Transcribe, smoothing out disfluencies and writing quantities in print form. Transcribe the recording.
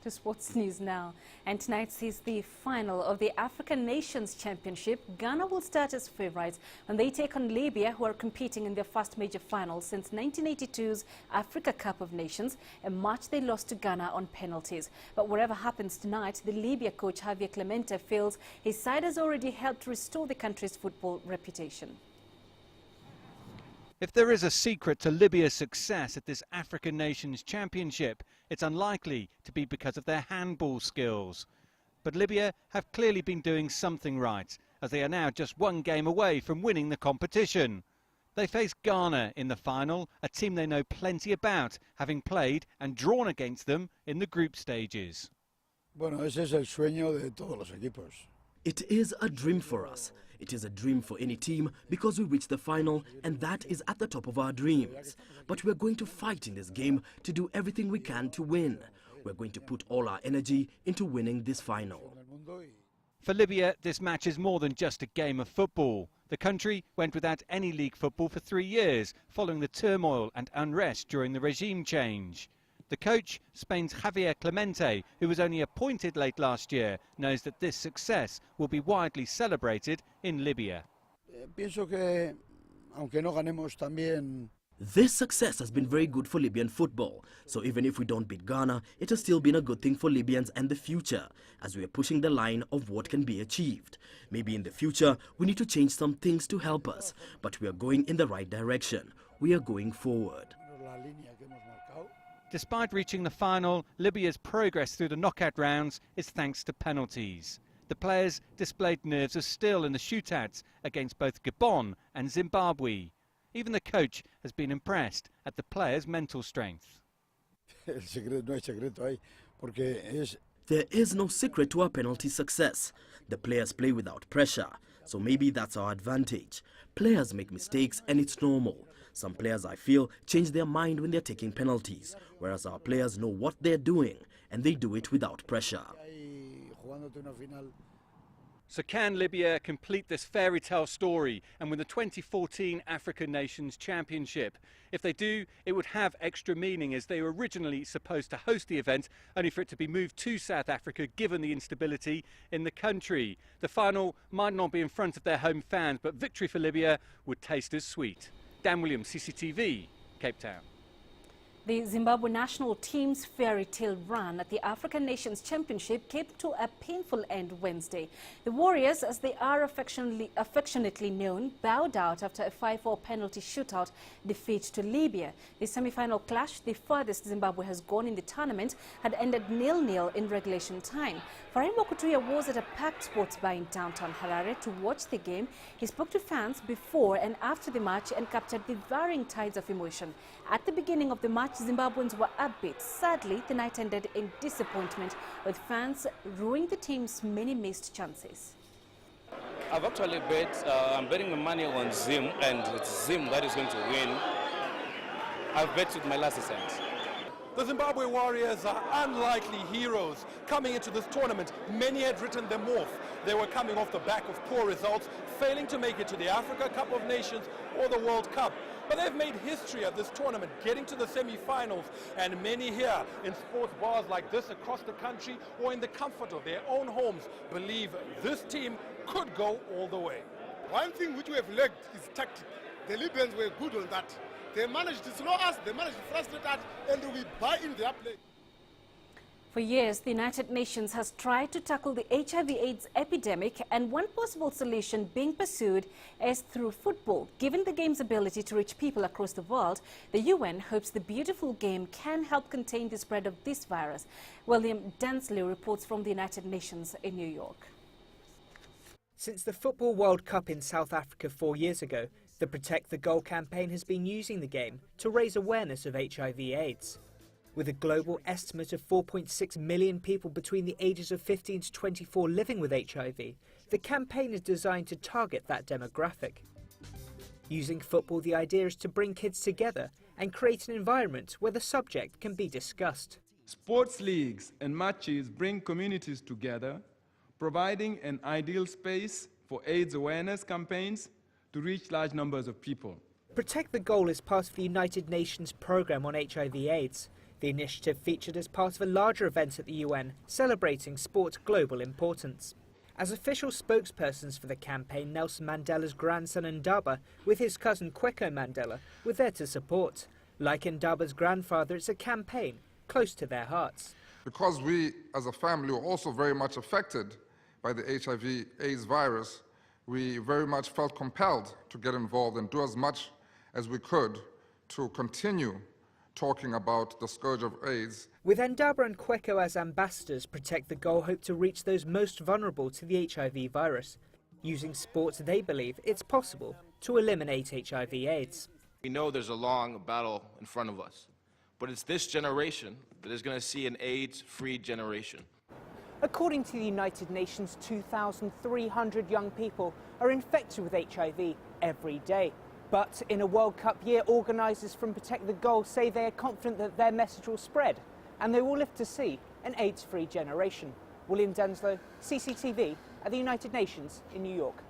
to sports news now. And tonight sees the final of the African Nations Championship. Ghana will start as favourites when they take on Libya, who are competing in their first major final since 1982's Africa Cup of Nations, a match they lost to Ghana on penalties. But whatever happens tonight, the Libya coach Javier Clemente feels his side has already helped restore the country's football reputation. If there is a secret to Libya's success at this African Nations Championship, it's unlikely to be because of their handball skills. But Libya have clearly been doing something right, as they are now just one game away from winning the competition. They face Ghana in the final, a team they know plenty about, having played and drawn against them in the group stages. Bueno, ese es el sueño de todos los equipos. It is a dream for us. It is a dream for any team because we reached the final, and that is at the top of our dreams. But we're going to fight in this game to do everything we can to win. We're going to put all our energy into winning this final. For Libya, this match is more than just a game of football. The country went without any league football for 3 years, following the turmoil and unrest during the regime change. The coach, Spain's Javier Clemente, who was only appointed late last year, knows that this success will be widely celebrated in Libya. Pienso que, aunque no ganemos también. This success has been very good for Libyan football, so even if we don't beat Ghana, it has still been a good thing for Libyans and the future, as we are pushing the line of what can be achieved. Maybe in the future, we need to change some things to help us, but we are going in the right direction. We are going forward. Despite reaching the final, Libya's progress through the knockout rounds is thanks to penalties. The players displayed nerves of steel in the shootouts against both Gabon and Zimbabwe. Even the coach has been impressed at the players' mental strength. There is no secret to our penalty success. The players play without pressure, so maybe that's our advantage. Players make mistakes and it's normal. Some players, I feel, change their mind when they're taking penalties, whereas our players know what they're doing and they do it without pressure. So can Libya complete this fairy tale story and win the 2014 African Nations Championship? If they do, it would have extra meaning, as they were originally supposed to host the event, only for it to be moved to South Africa given the instability in the country. The final might not be in front of their home fans, but victory for Libya would taste as sweet. Dan Williams, CCTV, Cape Town. The Zimbabwe national team's fairy tale run at the African Nations Championship came to a painful end Wednesday. The Warriors, as they are affectionately known, bowed out after a 5-4 penalty shootout defeat to Libya. The semi-final clash, the furthest Zimbabwe has gone in the tournament, had ended 0-0 in regulation time. Farai Mokutuya was at a packed sports bar in downtown Harare to watch the game. He spoke to fans before and after the match and captured the varying tides of emotion. At the beginning of the match, Zimbabweans were upbeat. Sadly, the night ended in disappointment, with fans ruining the team's many missed chances. I've actually I'm betting my money on Zim, and it's Zim that is going to win. I've bet with my last cent. The Zimbabwe Warriors are unlikely heroes coming into this tournament. Many had written them off. They were coming off the back of poor results, failing to make it to the Africa Cup of Nations or the World Cup. But they've made history at this tournament, getting to the semi-finals, and many here in sports bars like this across the country or in the comfort of their own homes believe this team could go all the way. One thing which we have lacked is tactic. The Libyans were good on that. They managed to slow us, they managed to frustrate us, and we buy in their play. For years, the United Nations has tried to tackle the HIV/AIDS epidemic, and one possible solution being pursued is through football. Given the game's ability to reach people across the world, the UN hopes the beautiful game can help contain the spread of this virus. William Densley reports from the United Nations in New York. Since the Football World Cup in South Africa 4 years ago, the Protect the Goal campaign has been using the game to raise awareness of HIV/AIDS. With a global estimate of 4.6 million people between the ages of 15 to 24 living with HIV, the campaign is designed to target that demographic. Using football, the idea is to bring kids together and create an environment where the subject can be discussed. Sports leagues and matches bring communities together, providing an ideal space for AIDS awareness campaigns to reach large numbers of people. Protect the Goal is part of the United Nations programme on HIV/AIDS. The initiative featured as part of a larger event at the UN, celebrating sport's global importance. As official spokespersons for the campaign, Nelson Mandela's grandson Ndaba, with his cousin Kweko Mandela, were there to support. Like Ndaba's grandfather, it's a campaign close to their hearts. Because we, as a family, were also very much affected by the HIV/AIDS virus, we very much felt compelled to get involved and do as much as we could to continue talking about the scourge of AIDS. With Ndaba and Kweko as ambassadors, Protect the Goal hope to reach those most vulnerable to the HIV virus. Using sports, they believe it's possible to eliminate HIV/AIDS. We know there's a long battle in front of us, but it's this generation that is going to see an AIDS-free generation. According to the United Nations, 2,300 young people are infected with HIV every day. But in a World Cup year, organisers from Protect the Goal say they are confident that their message will spread and they will live to see an AIDS-free generation. William Denslow, CCTV at the United Nations in New York.